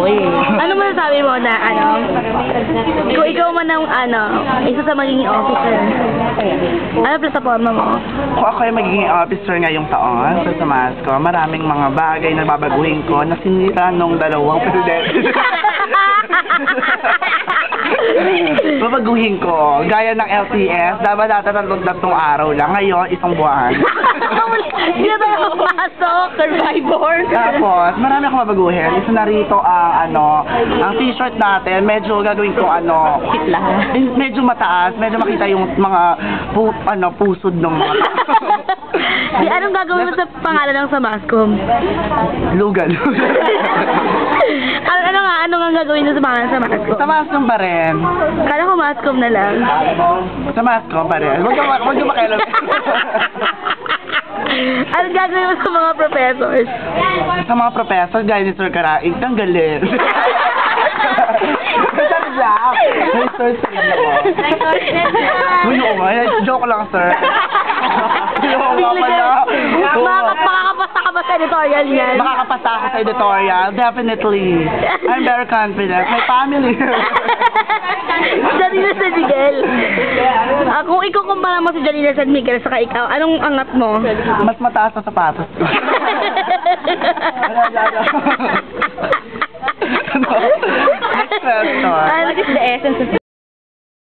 eh. Ano masasabi mo na, kung ikaw man ang, isa sa magiging officer, ano plataforma mo? Kung ako ay magiging officer ngayong taon sa Samasco, maraming mga bagay na babaguhin ko na sinira nung dalawang presidente. Babaguhin ko. Gaya ng LTS, dapat tatlong araw lang. Ngayon, isang buwan. Hindi na tayo papasok, Survivor. Tapos, marami akong babaguhin. Isa na rito ang t-shirt natin, medyo gagawin ko Kitla. medyo mataas, medyo makita yung mga pusod ng mga Di, anong gagawin mo sa pangalan ng Samascom? lugal. Ano nga gagawin mo sa pangalan ng Samascom? Sa Mascom pa rin. Kala ko Mascom na lang. Sa Mascom pa rin. Huwag ka makialam. Ano gagawin mo sa mga professors? Sa mga professor, gaya ni Sir Karaing, ang galing. Sabi siya, may source rin ako. Uy, oo nga, joke lang, sir. Joke nga pala. Makakapasta ka ba sa editorial niyan? Makakapasa ako sa editorial, definitely. I'm very confident. My family. Janina San Miguel. Kung ikukumpara mo si Janina San Miguel saka ikaw, anong angat mo? Mas mataas na sapatos ko. Next question. What is the essence of